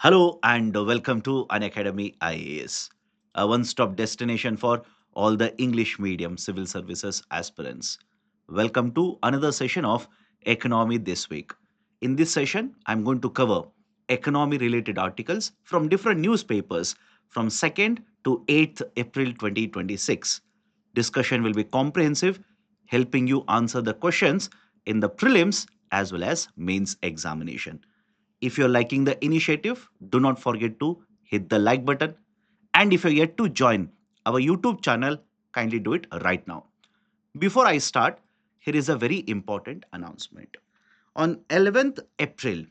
Hello and welcome to Unacademy IAS, a one-stop destination for all the English medium civil services aspirants. Welcome to another session of Economy this week. In this session, I'm going to cover economy-related articles from different newspapers from 2nd to 8th April 2026. Discussion will be comprehensive, helping you answer the questions in the prelims as well as mains examination. If you're liking the initiative, do not forget to hit the like button. And if you're yet to join our YouTube channel, kindly do it right now. Before I start, here is a very important announcement. On 11th April,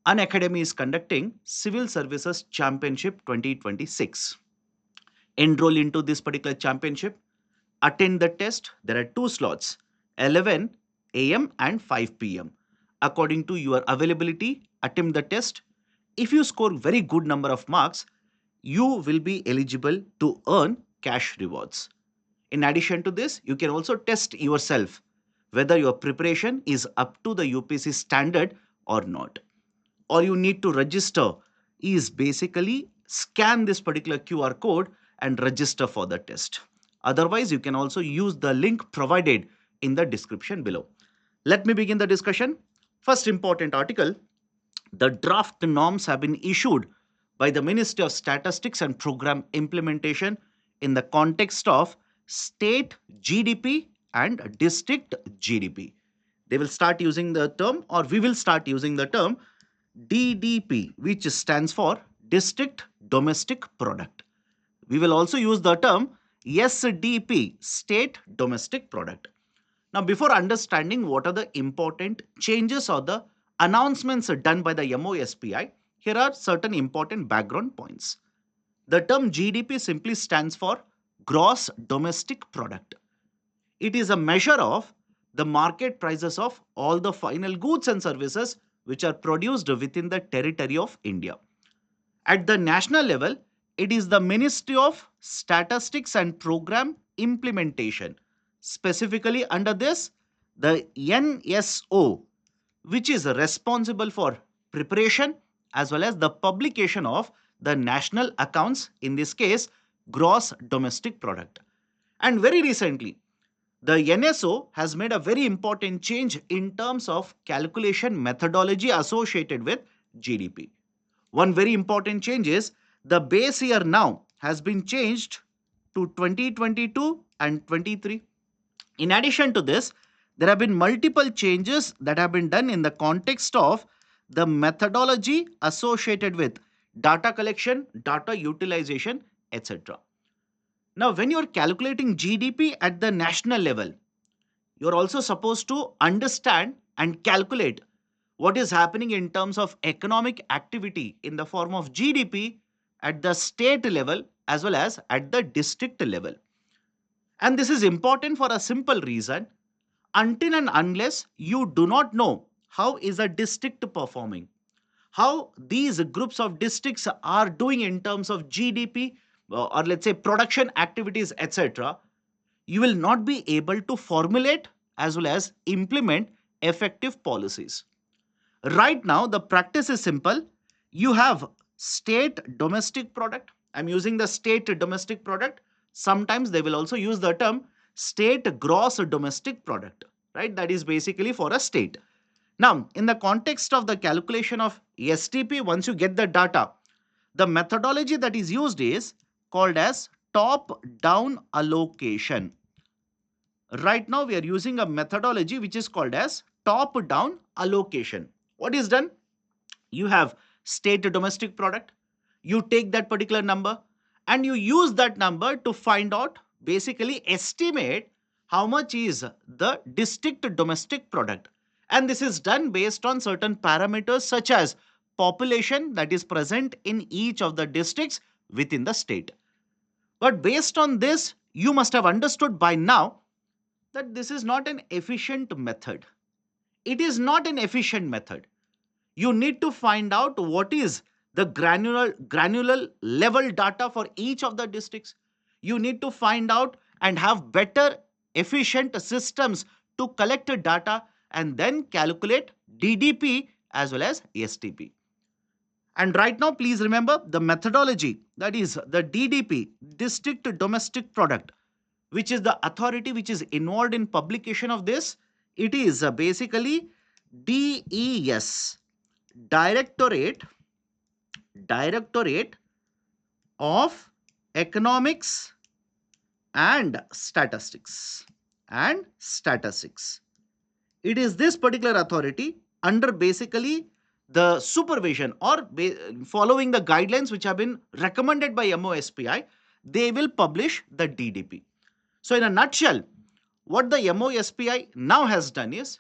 Unacademy is conducting Civil Services Championship 2026. Enroll into this particular championship, attend the test. There are two slots, 11 a.m. and 5 p.m. According to your availability, attempt the test. If you score very good number of marks, you will be eligible to earn cash rewards. In addition to this, you can also test yourself whether your preparation is up to the UPSC standard or not. All you need to register is basically scan this particular QR code and register for the test. Otherwise, you can also use the link provided in the description below. Let me begin the discussion. First important article, the draft norms have been issued by the Ministry of Statistics and Program Implementation in the context of state GDP and district GDP. They will start using the term, or we will start using the term DDP, which stands for District Domestic Product. We will also use the term SDP, State Domestic Product. Now, before understanding what are the important changes or the announcements done by the MOSPI, here are certain important background points. The term GDP simply stands for Gross Domestic Product. It is a measure of the market prices of all the final goods and services which are produced within the territory of India. At the national level, it is the Ministry of Statistics and Program Implementation. Specifically under this, the NSO, which is responsible for preparation as well as the publication of the national accounts, in this case, gross domestic product. And very recently, the NSO has made a very important change in terms of calculation methodology associated with GDP. One very important change is the base year now has been changed to 2022 and 23. In addition to this, there have been multiple changes that have been done in the context of the methodology associated with data collection, data utilization, etc. Now, when you're calculating GDP at the national level, you're also supposed to understand and calculate what is happening in terms of economic activity in the form of GDP at the state level as well as at the district level. And this is important for a simple reason. Until and unless you do not know how is a district performing, how these groups of districts are doing in terms of GDP, or let's say production activities, etc., you will not be able to formulate as well as implement effective policies. Right now, the practice is simple. You have state domestic product. I'm using the state domestic product. Sometimes they will also use the term state gross domestic product, right? That is basically for a state. Now, in the context of the calculation of STP, once you get the data, the methodology that is used is called as top-down allocation. Right now, we are using a methodology which is called as top-down allocation. What is done? You have state domestic product, you take that particular number and you use that number to find out, basically estimate how much is the district domestic product. And this is done based on certain parameters such as population that is present in each of the districts within the state. But based on this, you must have understood by now that this is not an efficient method. It is not an efficient method. You need to find out what is the granular level data for each of the districts. You need to find out and have better efficient systems to collect the data and then calculate DDP as well as STP. And right now, please remember the methodology, that is the DDP, District Domestic Product, which is the authority which is involved in publication of this. It is basically DES, Directorate, Directorate of Economics and Statistics. And Statistics. It is this particular authority under basically the supervision or following the guidelines which have been recommended by MOSPI, they will publish the DDP. So, in a nutshell, what the MOSPI now has done is,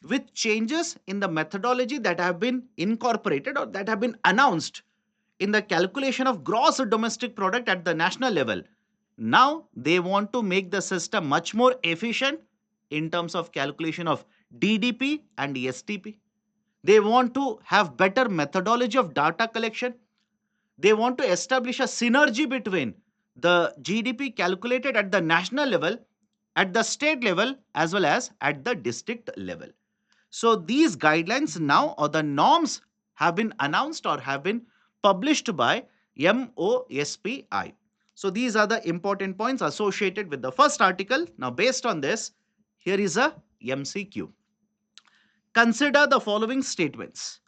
with changes in the methodology that have been incorporated or that have been announced in the calculation of gross domestic product at the national level, now they want to make the system much more efficient in terms of calculation of DDP and SDP. They want to have better methodology of data collection. They want to establish a synergy between the GDP calculated at the national level, at the state level, as well as at the district level. So these guidelines now, or the norms, have been announced or have been published by MOSPI. So these are the important points associated with the first article. Now, based on this, here is a MCQ. Consider the following statements.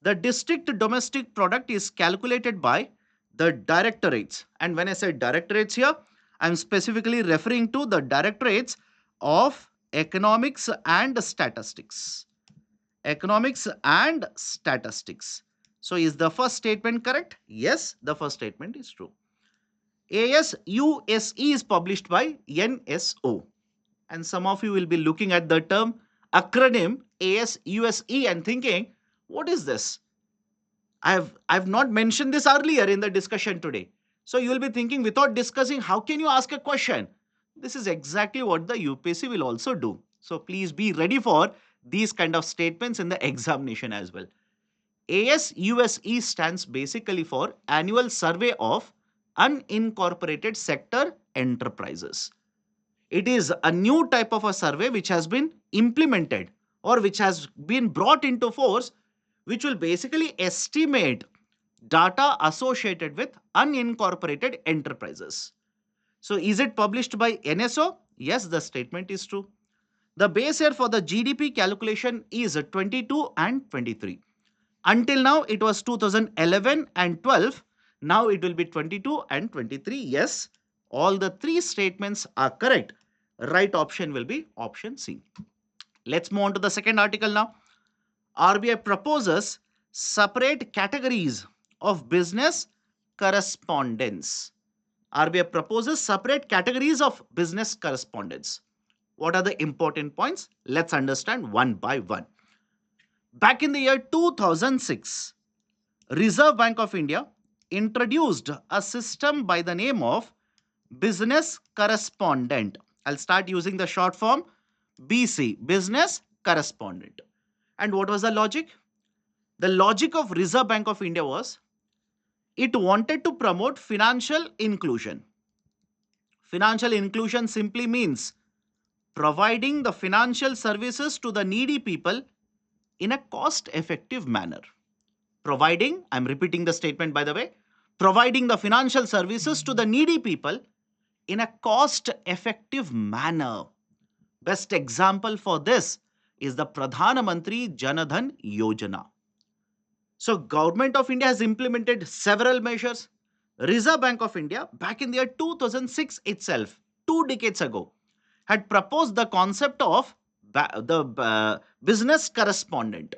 The district domestic product is calculated by the directorates. And when I say directorates here, I am specifically referring to the directorates of economics and statistics. Economics and statistics. So, is the first statement correct? Yes, the first statement is true. ASUSE is published by NSO. And some of you will be looking at the term acronym ASUSE and thinking, what is this? I've not mentioned this earlier in the discussion today. So you will be thinking, without discussing, how can you ask a question? This is exactly what the UPSC will also do. So please be ready for these kind of statements in the examination as well. ASUSE stands basically for Annual Survey of Unincorporated Sector Enterprises. It is a new type of a survey which has been implemented or which has been brought into force, which will basically estimate data associated with unincorporated enterprises. So, is it published by NSO? Yes, the statement is true. The base year for the GDP calculation is 22 and 23. Until now, it was 2011 and 12. Now, it will be 22 and 23. Yes, all the three statements are correct. Right option will be option C. Let's move on to the second article now. RBI proposes separate categories of business correspondence. RBI proposes separate categories of business correspondence. What are the important points? Let's understand one by one. Back in the year 2006, Reserve Bank of India introduced a system by the name of Business Correspondent. I'll start using the short form BC, Business Correspondent. And what was the logic? The logic of Reserve Bank of India was it wanted to promote financial inclusion. Financial inclusion simply means providing the financial services to the needy people in a cost effective manner. Providing, I'm repeating the statement by the way, providing the financial services to the needy people in a cost effective manner. Best example for this is the Pradhan Mantri Jan Dhan Yojana. So, Government of India has implemented several measures. Reserve Bank of India, back in the year 2006 itself, 2 decades ago, had proposed the concept of the business correspondent.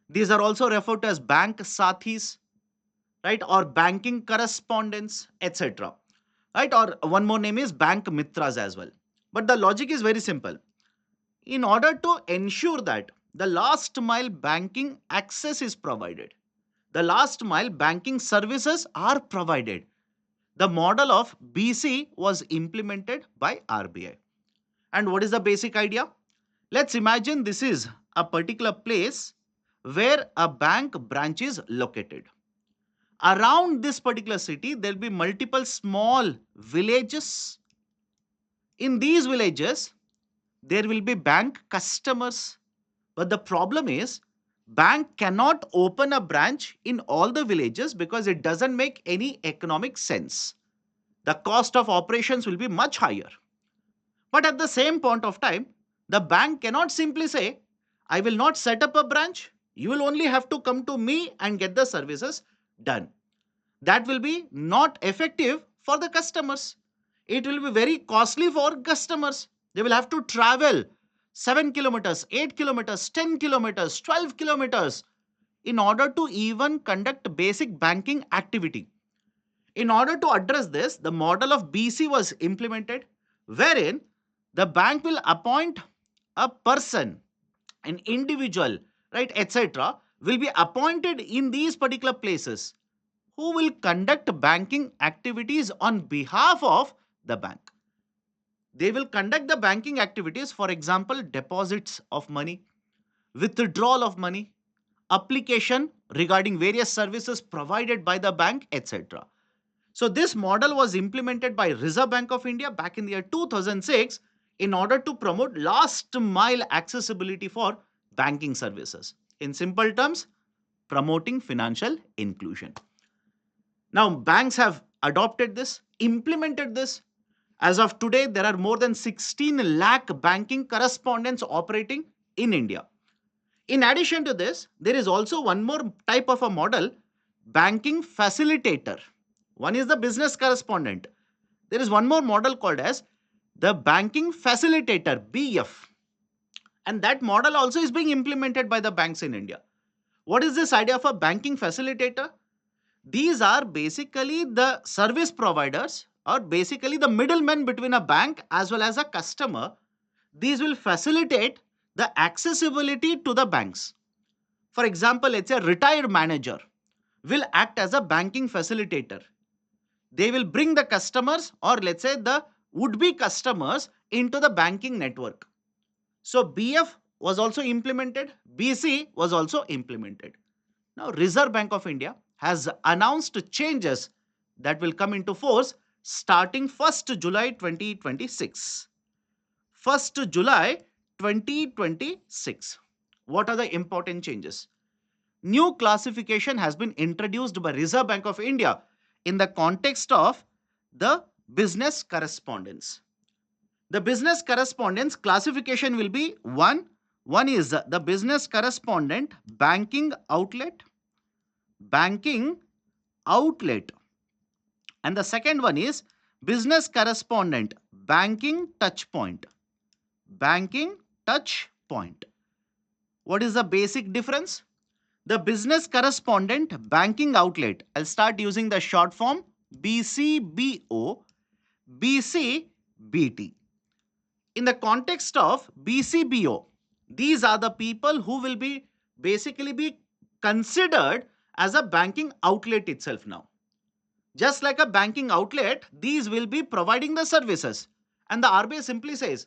These are also referred to as bank sathis, right, or banking correspondents, etc. Right, or one more name is bank mitras as well. But the logic is very simple. In order to ensure that the last mile banking access is provided, the last mile banking services are provided, the model of BC was implemented by RBI. And what is the basic idea? Let's imagine this is a particular place where a bank branch is located. Around this particular city, there will be multiple small villages. In these villages, there will be bank customers. But the problem is, Bank cannot open a branch in all the villages because it doesn't make any economic sense. The cost of operations will be much higher. But at the same point of time, the bank cannot simply say, I will not set up a branch. You will only have to come to me and get the services done. That will be not effective for the customers. It will be very costly for customers. They will have to travel 7 kilometers, 8 kilometers, 10 kilometers, 12 kilometers in order to even conduct basic banking activity. In order to address this, the model of BC was implemented, wherein the bank will appoint a person, an individual, right, etc., will be appointed in these particular places who will conduct banking activities on behalf of the bank. They will conduct the banking activities, for example, deposits of money, withdrawal of money, application regarding various services provided by the bank, etc. So this model was implemented by Reserve Bank of India back in the year 2006 in order to promote last mile accessibility for banking services. In simple terms, promoting financial inclusion. Now, banks have adopted this, implemented this. As of today, there are more than 16 lakh banking correspondents operating in India. In addition to this, there is also one more type of a model, banking facilitator. One is the business correspondent. There is one more model called as the banking facilitator, BF. And that model also is being implemented by the banks in India. What is this idea of a banking facilitator? These are basically the service providers or basically the middlemen between a bank as well as a customer. These will facilitate the accessibility to the banks. For example, let's say a retired manager will act as a banking facilitator. They will bring the customers or let's say the would be customers into the banking network. So BF was also implemented, BC was also implemented. Now, Reserve Bank of India has announced changes that will come into force starting 1st July 2026. 1st July 2026. What are the important changes? New classification has been introduced by Reserve Bank of India in the context of the business correspondence. The business correspondence classification will be one is the business correspondent banking outlet, and the second one is business correspondent banking touch point. What is the basic difference? The business correspondent banking outlet, I'll start using the short form BCBO, BCBT. In the context of BCBO, these are the people who will be basically be considered as a banking outlet itself now. Just like a banking outlet, these will be providing the services. And the RBI simply says,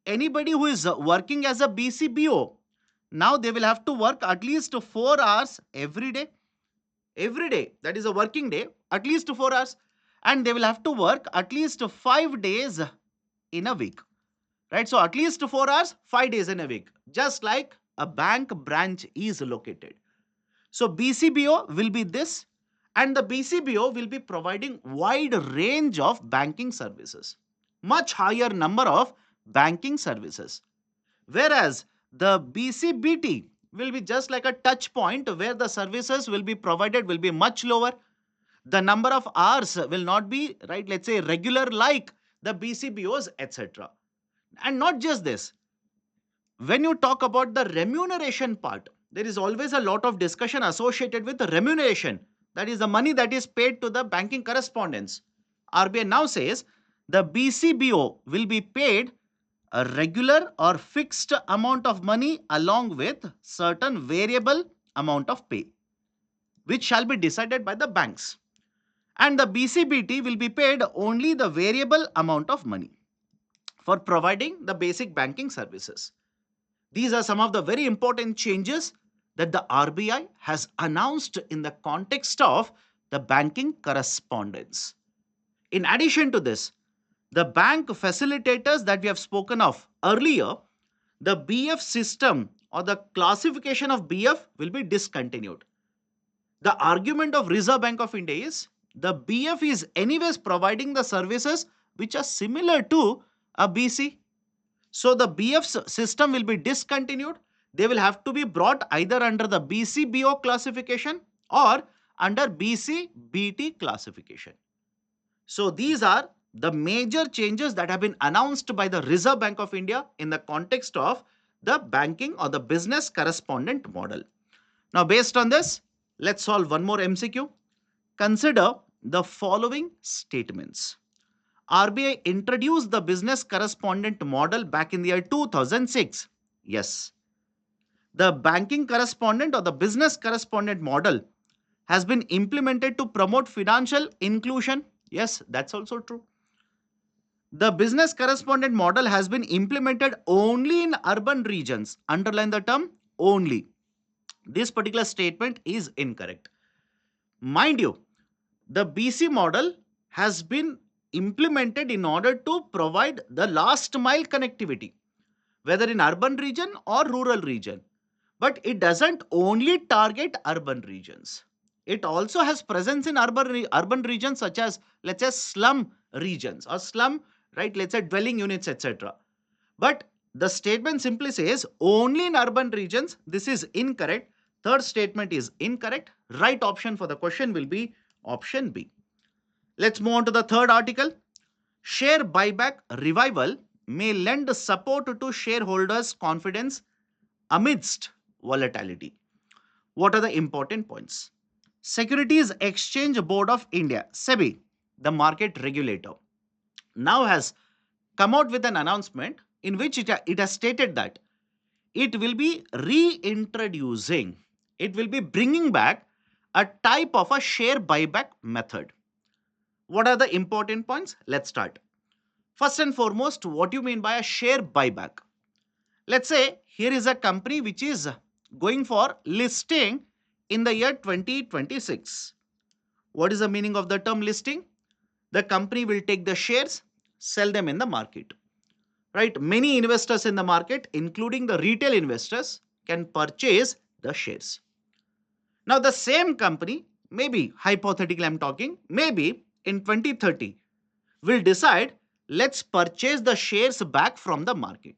anybody who is working as a BCBO, now they will have to work at least 4 hours every day. Every day, that is a working day, at least 4 hours. And they will have to work at least 5 days in a week. Right? So at least 4 hours, 5 days in a week. Just like a bank branch is located. So BCBO will be this, and the BCBO will be providing wide range of banking services, much higher number of banking services. Whereas the BCBT will be just like a touch point where the services will be provided will be much lower. The number of hours will not be, right, let's say regular like the BCBOs, etc. And not just this, when you talk about the remuneration part, there is always a lot of discussion associated with the remuneration. That is the money that is paid to the banking correspondents. RBI now says the BCBO will be paid a regular or fixed amount of money along with certain variable amount of pay, which shall be decided by the banks. And the BCBT will be paid only the variable amount of money for providing the basic banking services. These are some of the very important changes that the RBI has announced in the context of the banking correspondence. In addition to this, the bank facilitators that we have spoken of earlier, the BF system or the classification of BF will be discontinued. The argument of Reserve Bank of India is the BF is anyways providing the services which are similar to a BC. So the BF system will be discontinued. They will have to be brought either under the BCBO classification or under BCBT classification. So these are the major changes that have been announced by the Reserve Bank of India in the context of the banking or the business correspondent model. Now, based on this, let's solve one more MCQ. Consider the following statements. RBI introduced the business correspondent model back in the year 2006. Yes. The banking correspondent or the business correspondent model has been implemented to promote financial inclusion. Yes, that's also true. The business correspondent model has been implemented only in urban regions. Underline the term only. This particular statement is incorrect. Mind you, the BC model has been implemented in order to provide the last mile connectivity, whether in urban region or rural region. But it doesn't only target urban regions. It also has presence in urban regions such as, let's say, slum regions or slum, right? Let's say dwelling units, etc. But the statement simply says only in urban regions. This is incorrect. Third statement is incorrect. Right option for the question will be option B. Let's move on to the third article. Share buyback revival may lend support to shareholders' confidence amidst volatility. What are the important points? Securities Exchange Board of India, SEBI, the market regulator, now has come out with an announcement in which it has stated that it will be reintroducing, it will be bringing back a type of a share buyback method. What are the important points? Let's start. First and foremost, what do you mean by a share buyback? Let's say here is a company which is going for listing in the year 2026. What is the meaning of the term listing? The company will take the shares, sell them in the market. Right? Many investors in the market, including the retail investors, can purchase the shares. Now, the same company, maybe hypothetically I'm talking, maybe in 2030, will decide let's purchase the shares back from the market.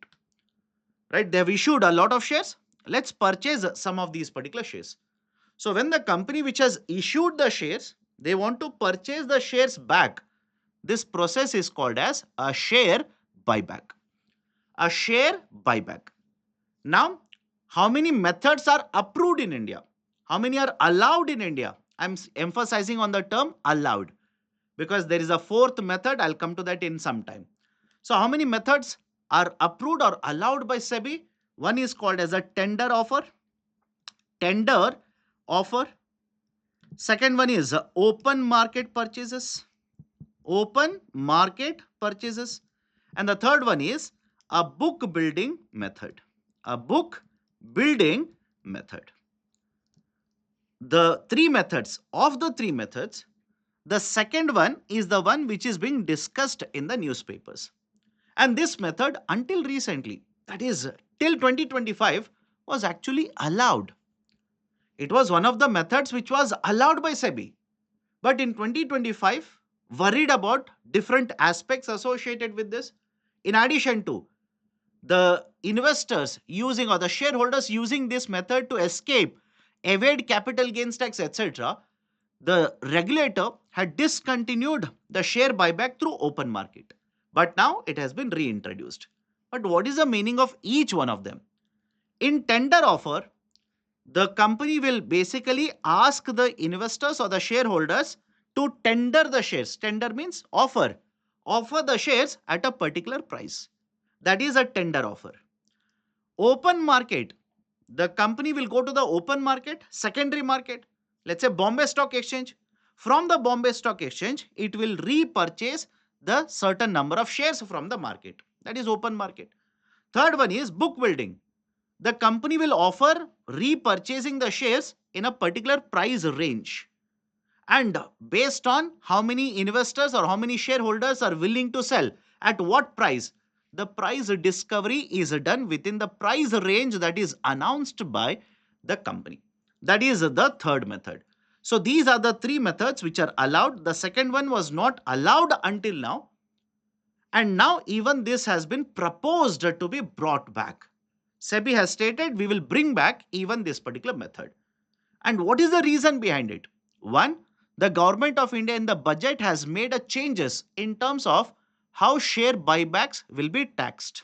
Right? They have issued a lot of shares. Let's purchase some of these particular shares. So when the company which has issued the shares, they want to purchase the shares back, this process is called as a share buyback. A share buyback. Now, how many methods are approved in India? How many are allowed in India? I'm emphasizing on the term allowed because there is a fourth method. I'll come to that in some time. So, how many methods are approved or allowed by SEBI? One is called as a tender offer. Tender offer. Second one is open market purchases. Open market purchases. And the third one is a book building method. A book building method. The three methods, the second one is the one which is being discussed in the newspapers. And this method until recently, that is till 2025, was actually allowed. It was one of the methods which was allowed by SEBI. But in 2025, worried about different aspects associated with this, in addition to the investors using or the shareholders using this method to escape, evade capital gains tax, etc., the regulator had discontinued the share buyback through open market. But now it has been reintroduced. But what is the meaning of each one of them? In tender offer, the company will basically ask the investors or the shareholders to tender the shares. Tender means offer. Offer the shares at a particular price. That is a tender offer. Open market. The company will go to the open market, secondary market, let's say Bombay Stock Exchange. From the Bombay Stock Exchange, it will repurchase the certain number of shares from the market. That is open market. Third one is book building. The company will offer repurchasing the shares in a particular price range. And based on how many investors or how many shareholders are willing to sell, at what price, the price discovery is done within the price range that is announced by the company. That is the third method. So these are the three methods which are allowed. The second one was not allowed until now, and now even this has been proposed to be brought back. SEBI has stated we will bring back even this particular method. And what is the reason behind it? One, the government of India in the budget has made a changes in terms of how share buybacks will be taxed.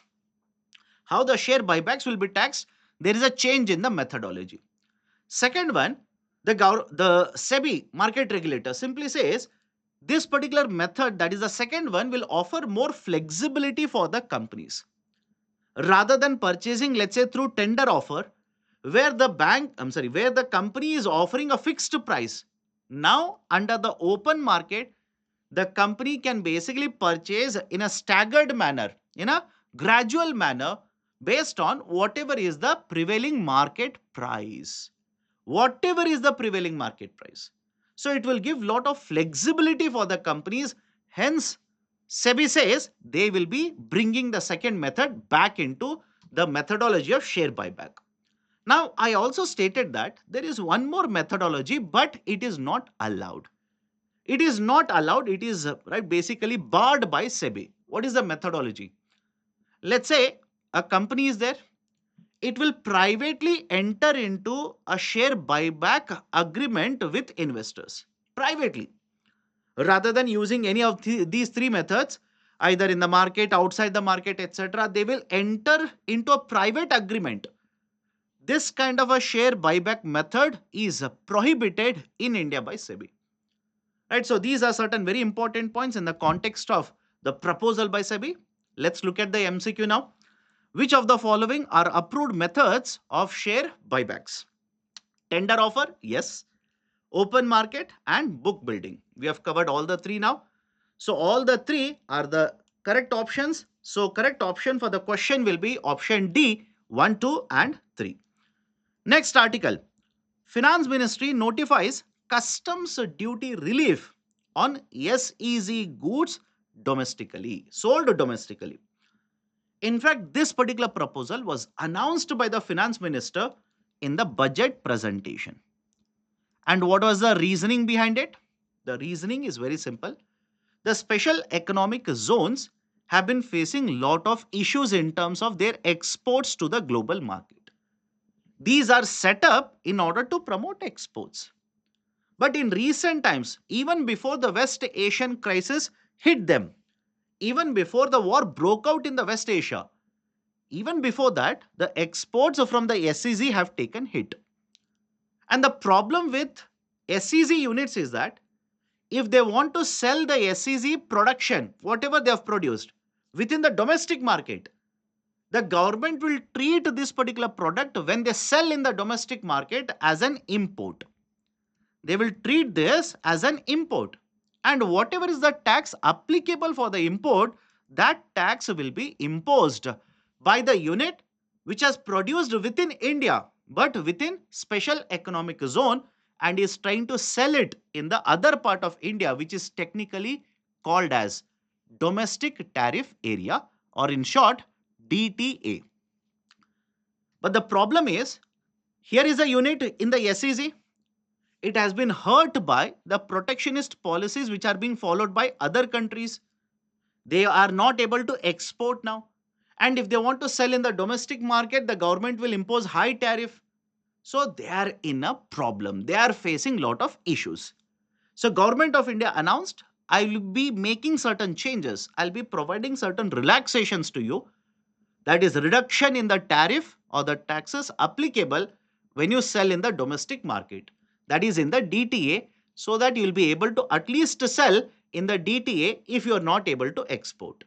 How the share buybacks will be taxed, there is a change in the methodology. Second one, the SEBI market regulator simply says this particular method, that is the second one, will offer more flexibility for the companies. Rather than purchasing, let's say, through tender offer, where where the company is offering a fixed price. Now, under the open market, the company can basically purchase in a staggered manner, in a gradual manner, based on whatever is the prevailing market price. Whatever is the prevailing market price. So it will give lot of flexibility for the companies. Hence, SEBI says they will be bringing the second method back into the methodology of share buyback. Now, I also stated that there is one more methodology, but it is not allowed. It is not allowed. It is basically barred by SEBI. What is the methodology? Let's say a company is there. It will privately enter into a share buyback agreement with investors. Privately. Rather than using any of these three methods, either in the market, outside the market, etc., they will enter into a private agreement. This kind of a share buyback method is prohibited in India by SEBI. Right, so these are certain very important points in the context of the proposal by SEBI. Let's look at the MCQ now. Which of the following are approved methods of share buybacks? Tender offer, yes. Open market and book building. We have covered all the three now. So all the three are the correct options. So correct option for the question will be option D, 1, 2 and 3. Next article. Finance Ministry notifies customs duty relief on SEZ goods domestically, sold domestically. In fact, this particular proposal was announced by the finance minister in the budget presentation. And what was the reasoning behind it? The reasoning is very simple. The special economic zones have been facing a lot of issues in terms of their exports to the global market. These are set up in order to promote exports. But in recent times, even before the West Asian crisis hit them, even before the war broke out in the West Asia, even before that, the exports from the SEZ have taken hit. And the problem with SEZ units is that if they want to sell the SEZ production, whatever they have produced, within the domestic market, the government will treat this particular product when they sell in the domestic market as an import. They will treat this as an import. And whatever is the tax applicable for the import, that tax will be imposed by the unit which has produced within India but within special economic zone and is trying to sell it in the other part of India, which is technically called as domestic tariff area, or in short DTA. But the problem is, here is a unit in the SEZ. It has been hurt by the protectionist policies which are being followed by other countries. They are not able to export now. And if they want to sell in the domestic market, the government will impose high tariff. So they are in a problem. They are facing lot of issues. So Government of India announced, I will be making certain changes. I'll be providing certain relaxations to you. That is reduction in the tariff or the taxes applicable when you sell in the domestic market. That is in the DTA, so that you will be able to at least sell in the DTA if you are not able to export.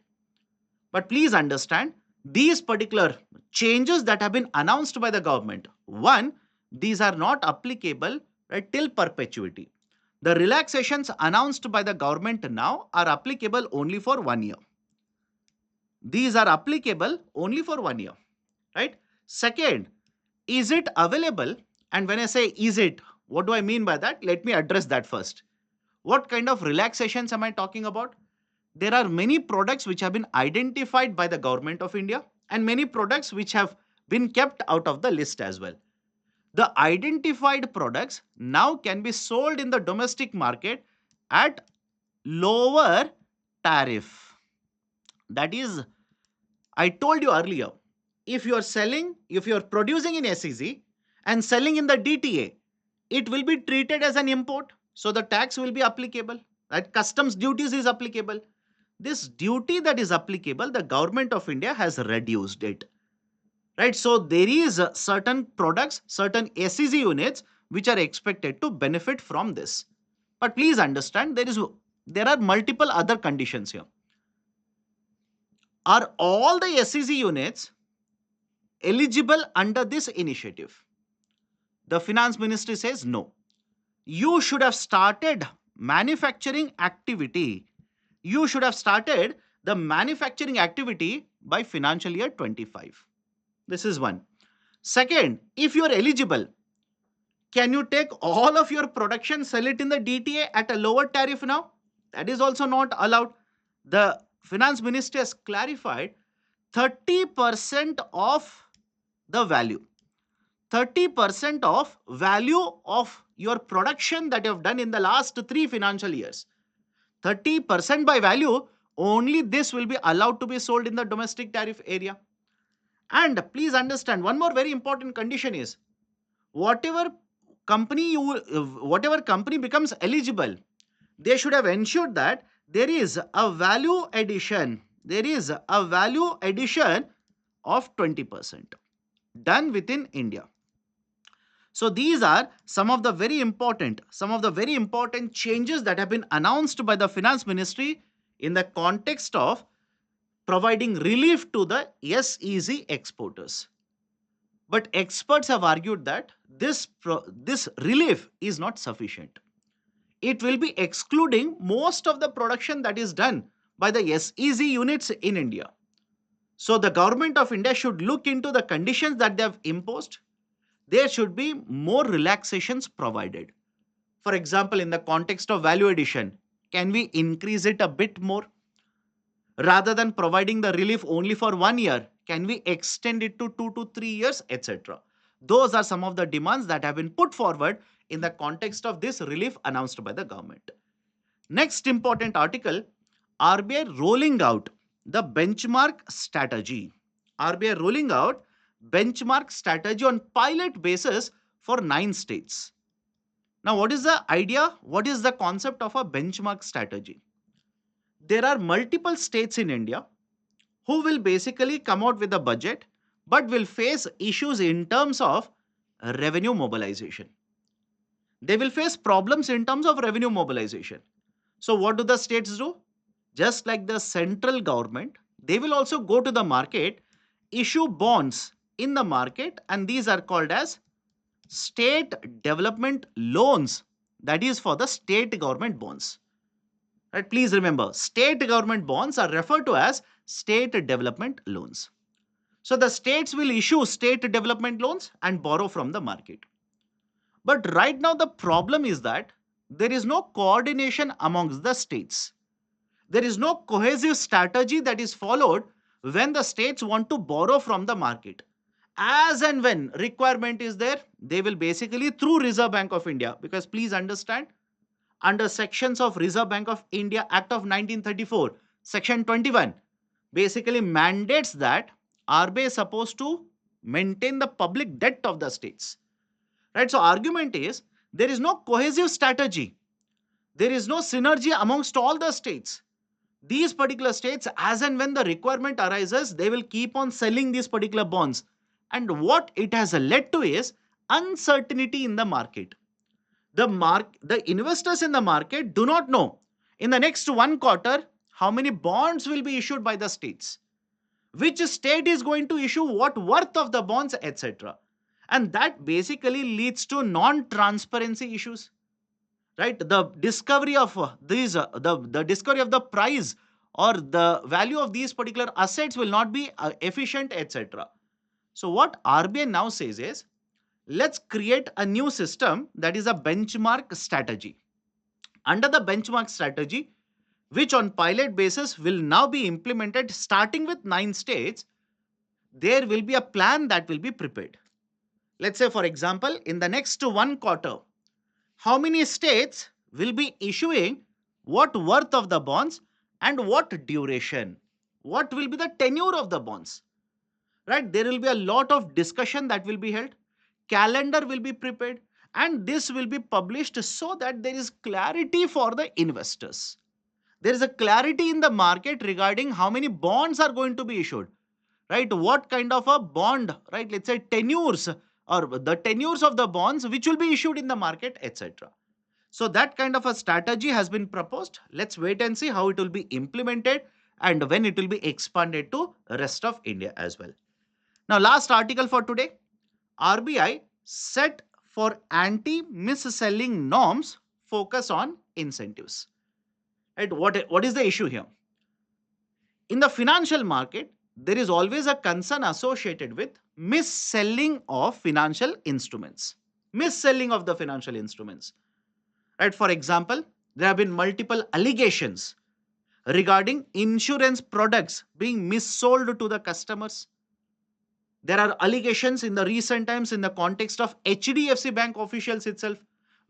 But please understand, these particular changes that have been announced by the government, one, these are not applicable till perpetuity. The relaxations announced by the government now are applicable only for 1 year. These are applicable only for 1 year, right? Second, is it available? And when I say is it, what do I mean by that? Let me address that first. What kind of relaxations am I talking about? there are many products which have been identified by the government of India and many products which have been kept out of the list as well. The identified products now can be sold in the domestic market at lower tariff. That is, I told you earlier, if you are producing in SEZ and selling in the DTA, it will be treated as an import. So the tax will be applicable. Right? Customs duties is applicable. This duty that is applicable, the government of India has reduced it. Right? So there is certain products, certain SEZ units which are expected to benefit from this. But please understand there are multiple other conditions here. Are all the SEZ units eligible under this initiative? The finance ministry says no. You should have started manufacturing activity. You should have started the manufacturing activity by financial year 25. This is one. Second, if you are eligible, can you take all of your production, sell it in the DTA at a lower tariff now? That is also not allowed. The finance ministry has clarified 30% of the value. 30% of value of your production that you have done in the last 3 financial years. 30% by value, only this will be allowed to be sold in the domestic tariff area. And please understand, one more very important condition is whatever whatever company becomes eligible, they should have ensured that there is a value addition. There is a value addition of 20% done within India. So these are some of the very important changes that have been announced by the finance ministry in the context of providing relief to the SEZ exporters. But experts have argued that this relief is not sufficient. It will be excluding most of the production that is done by the SEZ units in India. So the government of India should look into the conditions that they have imposed. There should be more relaxations provided. For example, in the context of value addition, can we increase it a bit more? Rather than providing the relief only for 1 year, can we extend it to 2 to 3 years, etc.? Those are some of the demands that have been put forward in the context of this relief announced by the government. Next important article, RBI rolling out the benchmark strategy. RBI rolling out benchmark strategy on pilot basis for 9 states. Now, what is the idea? What is the concept of a benchmark strategy? There are multiple states in India who will basically come out with a budget but will face issues in terms of revenue mobilization. They will face problems in terms of revenue mobilization. So, what do the states do? Just like the central government, they will also go to the market, issue bonds in the market, and these are called as state development loans. That is for the state government bonds. Right? Please remember, state government bonds are referred to as state development loans. So the states will issue state development loans and borrow from the market. But right now, the problem is that there is no coordination amongst the states. There is no cohesive strategy that is followed when the states want to borrow from the market. As and when requirement is there, they will basically through Reserve Bank of India, because please understand, under sections of Reserve Bank of India Act of 1934, section 21 basically mandates that RBI is supposed to maintain the public debt of the states. Right? So argument is there is no cohesive strategy. There is no synergy amongst all the states. These particular states, as and when the requirement arises, they will keep on selling these particular bonds. And what it has led to is uncertainty in the market. The investors in the market do not know in the next 1 quarter how many bonds will be issued by the states, which state is going to issue what worth of the bonds, etc. And that basically leads to non-transparency issues. Right? The discovery of the discovery of the price or the value of these particular assets will not be efficient, etc. So what RBI now says is, let's create a new system, that is a benchmark strategy. Under the benchmark strategy, which on pilot basis will now be implemented starting with 9 states. There will be a plan that will be prepared. Let's say, for example, in the next 1 quarter, how many states will be issuing what worth of the bonds and what duration, what will be the tenure of the bonds, right? There will be a lot of discussion that will be held, calendar will be prepared, and this will be published so that there is clarity for the investors. There is a clarity in the market regarding how many bonds are going to be issued, right? What kind of a bond, right? Let's say tenures, or the tenures of the bonds which will be issued in the market, etc. So that kind of a strategy has been proposed. Let's wait and see how it will be implemented and when it will be expanded to rest of India as well. Now, last article for today. RBI set for anti-mis-selling norms focus on incentives. Right? What is the issue here? In the financial market, there is always a concern associated with mis-selling of financial instruments. Mis-selling of the financial instruments. Right? For example, there have been multiple allegations regarding insurance products being missold to the customers. There are allegations in the recent times in the context of HDFC Bank officials itself,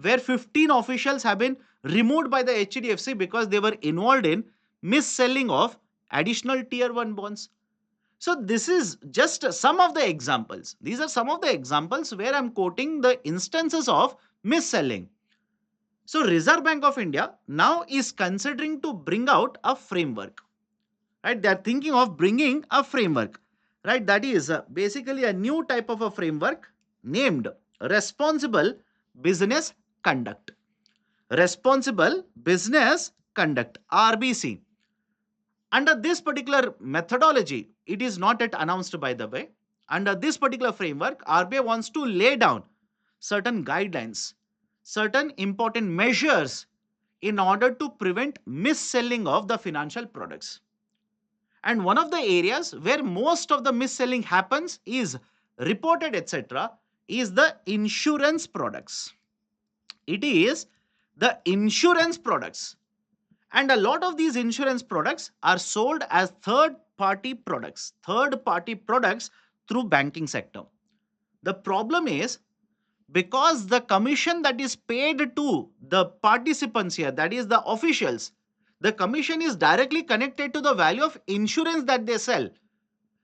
where 15 officials have been removed by the HDFC because they were involved in mis-selling of additional tier 1 bonds. So this is just some of the examples. These are some of the examples where I'm quoting the instances of mis-selling. So Reserve Bank of India now is considering to bring out a framework, right? They are thinking of bringing a framework, right? That is basically a new type of a framework named responsible business conduct. Responsible business conduct, RBC. Under this particular methodology, it is not yet announced, by the way. Under this particular framework, RBI wants to lay down certain guidelines, certain important measures in order to prevent mis-selling of the financial products. And one of the areas where most of the mis-selling happens is reported, etc., is the insurance products. It is the insurance products. And a lot of these insurance products are sold as third party products through banking sector. The problem is, because the commission that is paid to the participants here, that is the officials, the commission is directly connected to the value of insurance that they sell.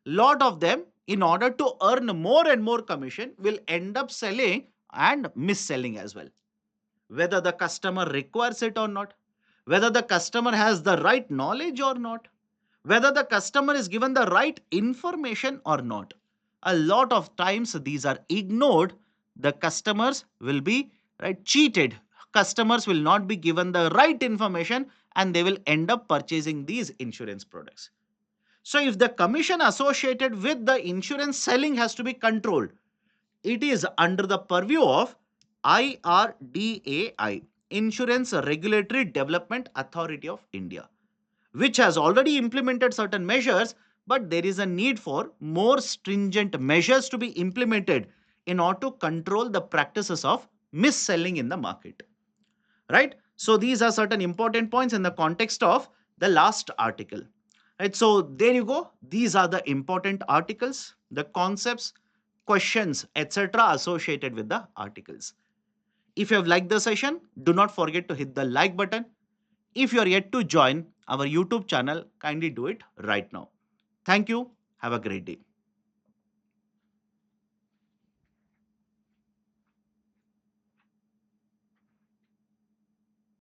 Lot of them, in order to earn more and more commission, will end up selling and mis-selling as well, whether the customer requires it or not, whether the customer has the right knowledge or not, whether the customer is given the right information or not. A lot of times these are ignored. The customers will be, right, cheated. Customers will not be given the right information and they will end up purchasing these insurance products. So if the commission associated with the insurance selling has to be controlled, it is under the purview of IRDAI, Insurance Regulatory Development Authority of India, which has already implemented certain measures, but there is a need for more stringent measures to be implemented in order to control the practices of mis-selling in the market. Right? So these are certain important points in the context of the last article. Right? So there you go. These are the important articles, the concepts, questions, etc. associated with the articles. If you have liked the session, do not forget to hit the like button. If you are yet to join our YouTube channel, kindly do it right now. Thank you. Have a great day.